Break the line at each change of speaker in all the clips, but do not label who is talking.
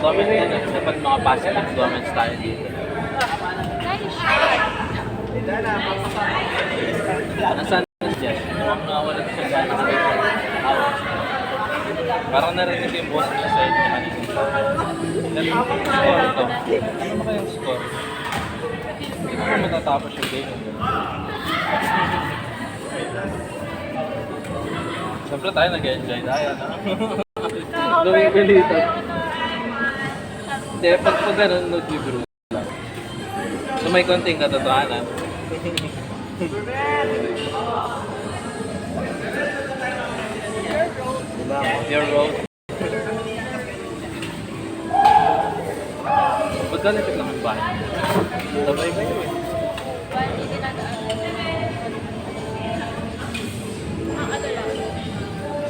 Comment ka na dapat mga positive comments tayo dito. Nasaan na si Jess? Wala siya gana ka dito. Parang narinig yung boss niya sa inyo kanina. Score ito. Ano ba kayang score? Hindi ko matatapos yung game. Siyempre tayo nag-enjoy tayo, no? Lumipilitan. Hindi, pag ganun, nag-ibro lang. So may konting katotohanan. Your road. Ba't ka lapit lang ang bahay? Sabay ba yun?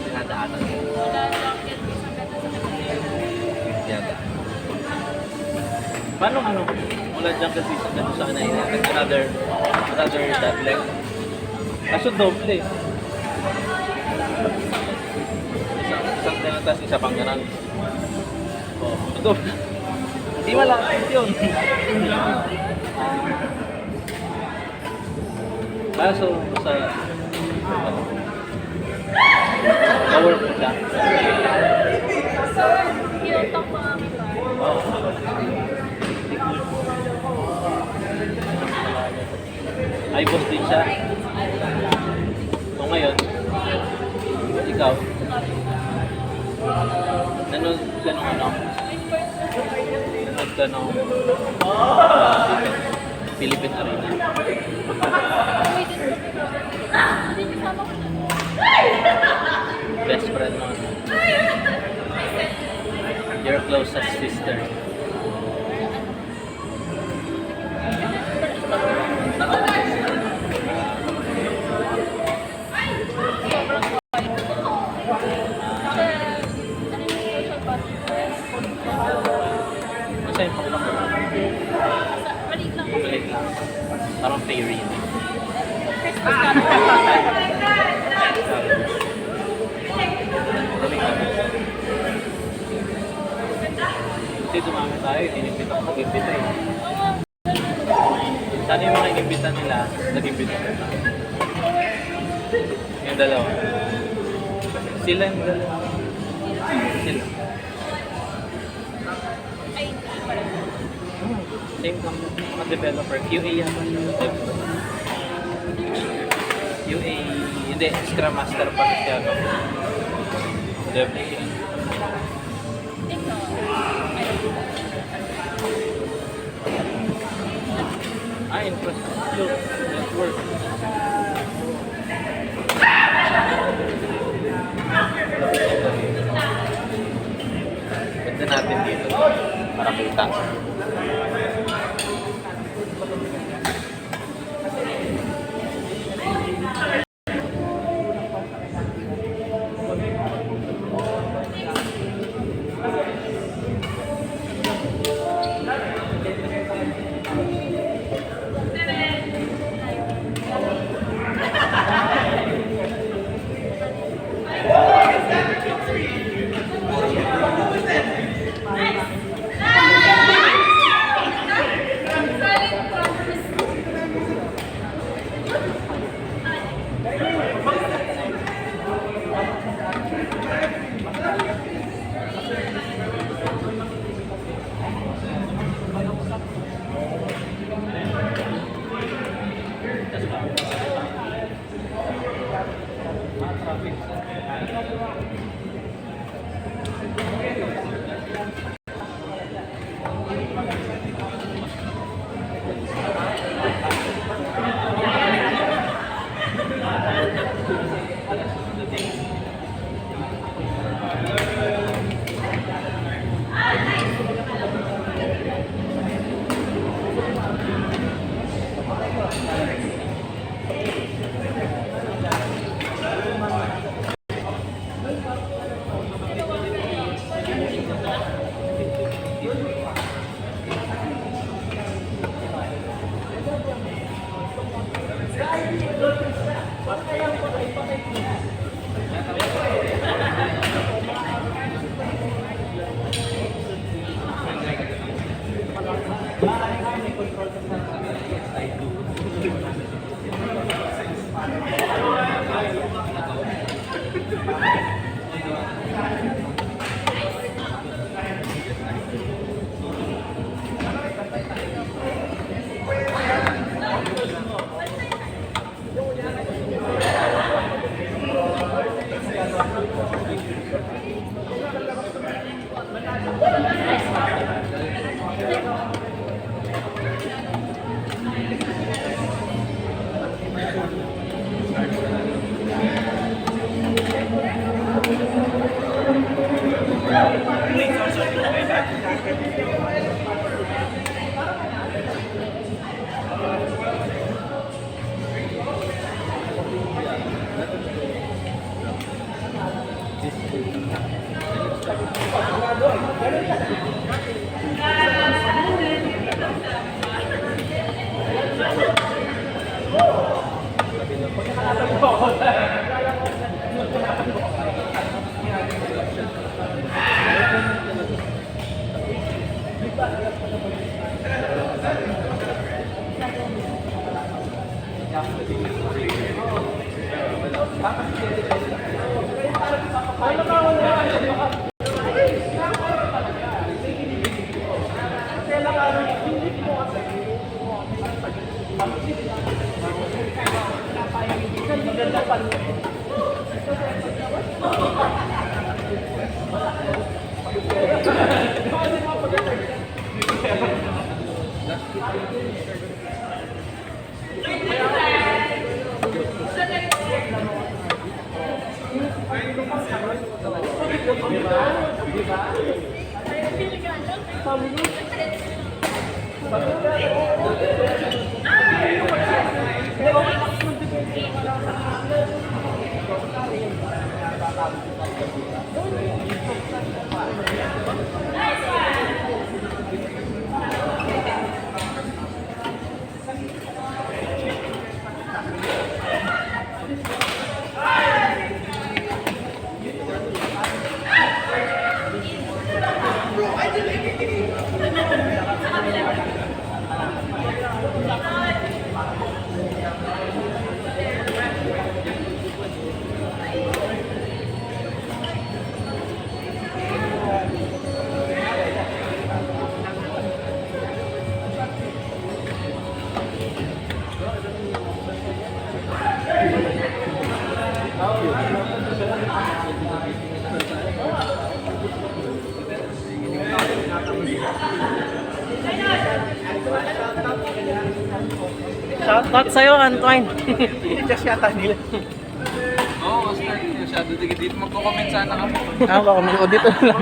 Dinadaanan. Yata. Paano ano? Mula dyan kasi sa kanina. Another that leg. Kaso doble. Isang tinatas, isa pang ganun. Oh, doble. Hindi malapit yun. Kaso sa power po siya. Ay, boss din siya. So ngayon, ikaw, nanood ka ng ano? Nanood ka ng Philippine Arena. Best friend mo. Your closest sister. Masaya pa lang. Maliit lang. Parang fairy. Kasi dumami tayo, inimbita ko mag-imbita eh. Sana yung mga inimbita nila, nag-imbita nila. Yung dalawa. Sila yung dalawa. Sila. Same company, mga developer. QA yan. QA, hindi, Scrum Master pa siya. Dev. Infrastructure, network. Ganda natin dito para kita.
Shoutout sa'yo, Antoine. Just yata nila.
Oo, start nyo siya. Dito magko-comment sana kami.
Baka may dito lang.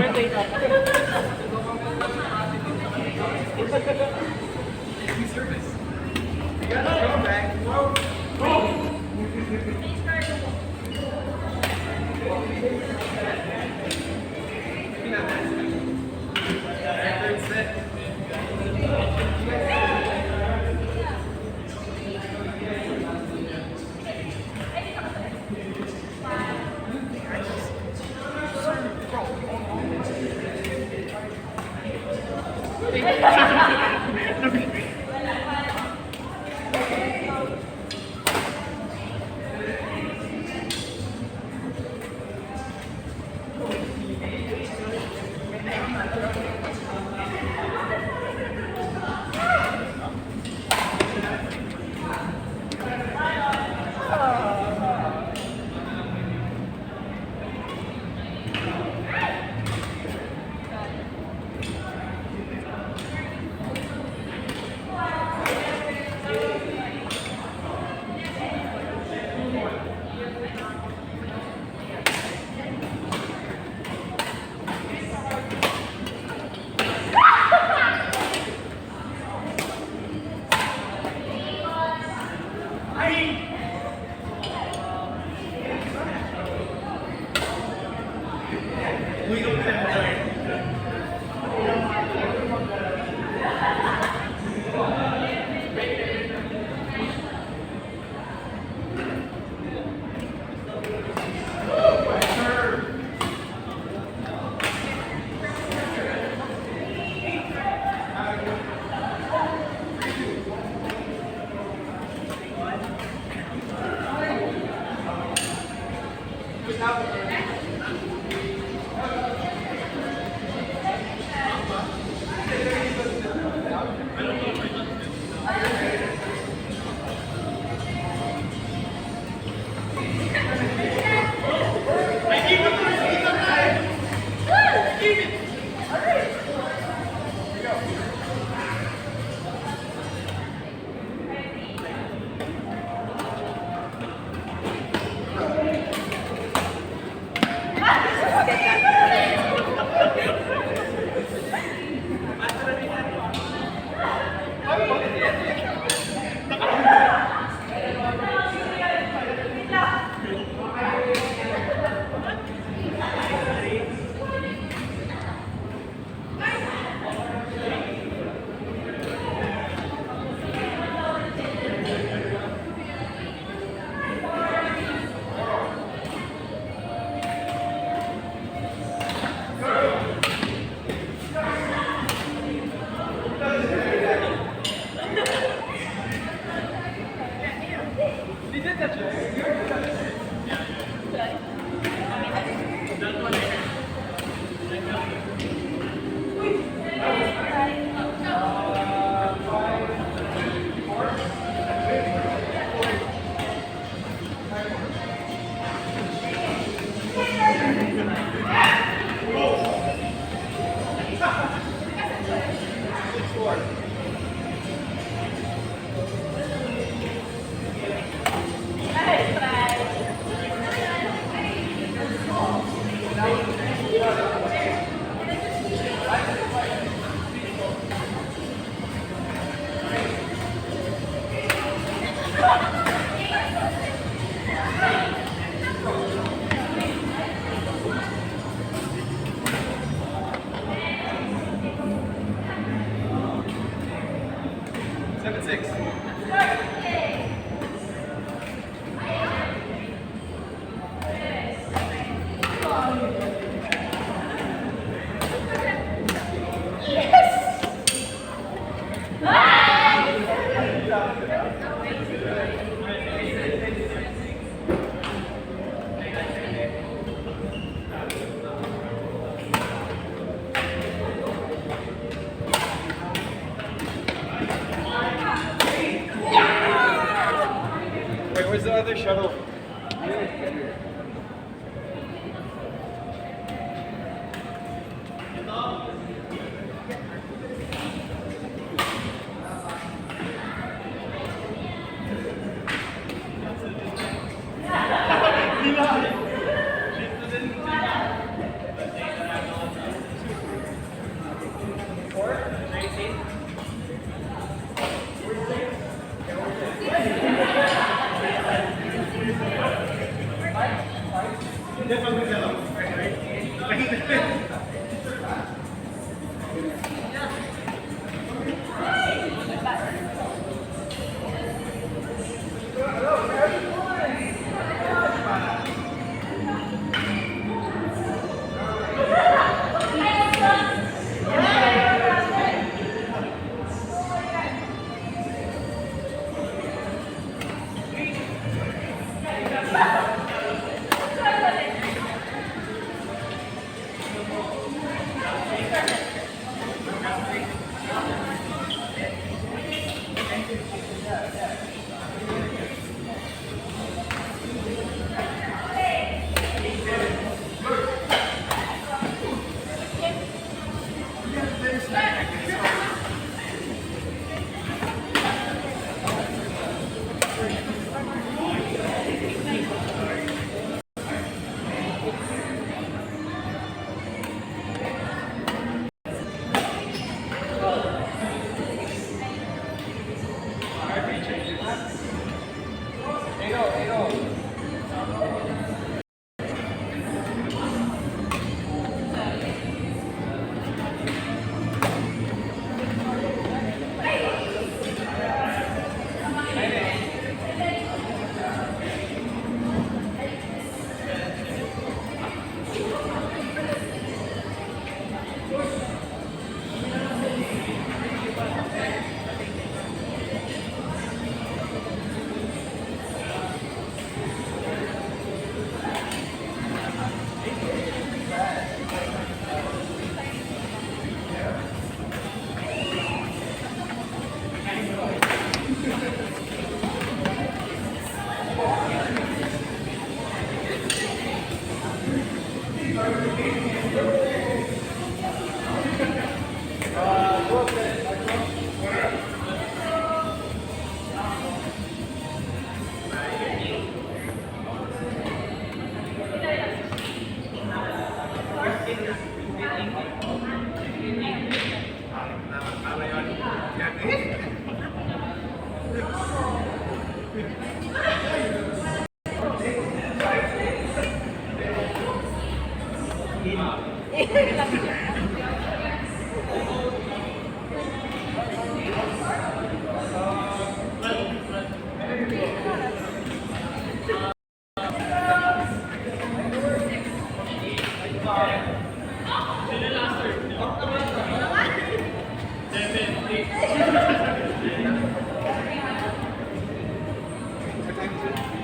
6. Wait, where's the other shuttle?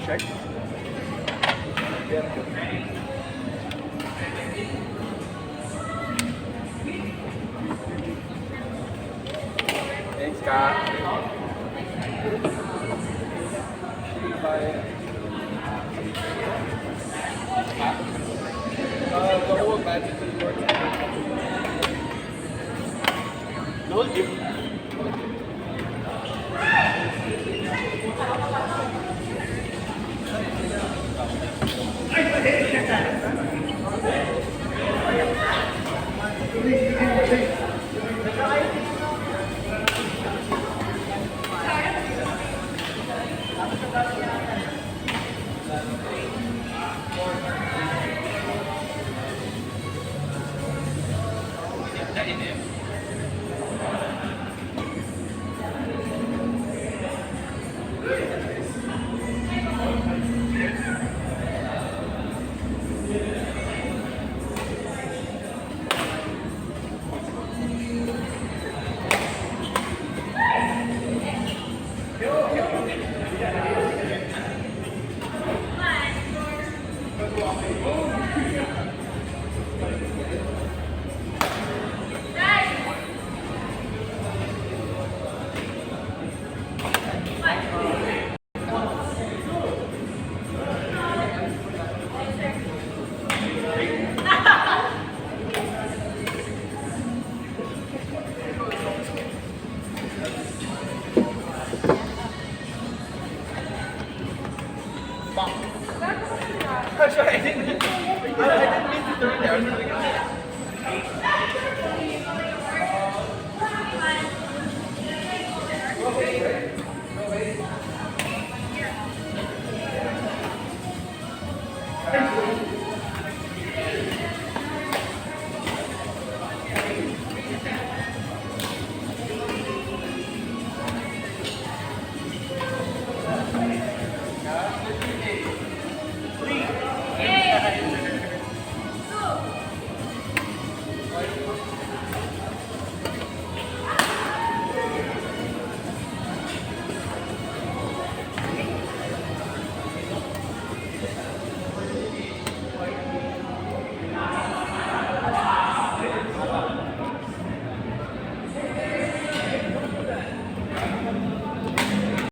Check. Thanks, Scott. Bye. The whole batch is important. No, you.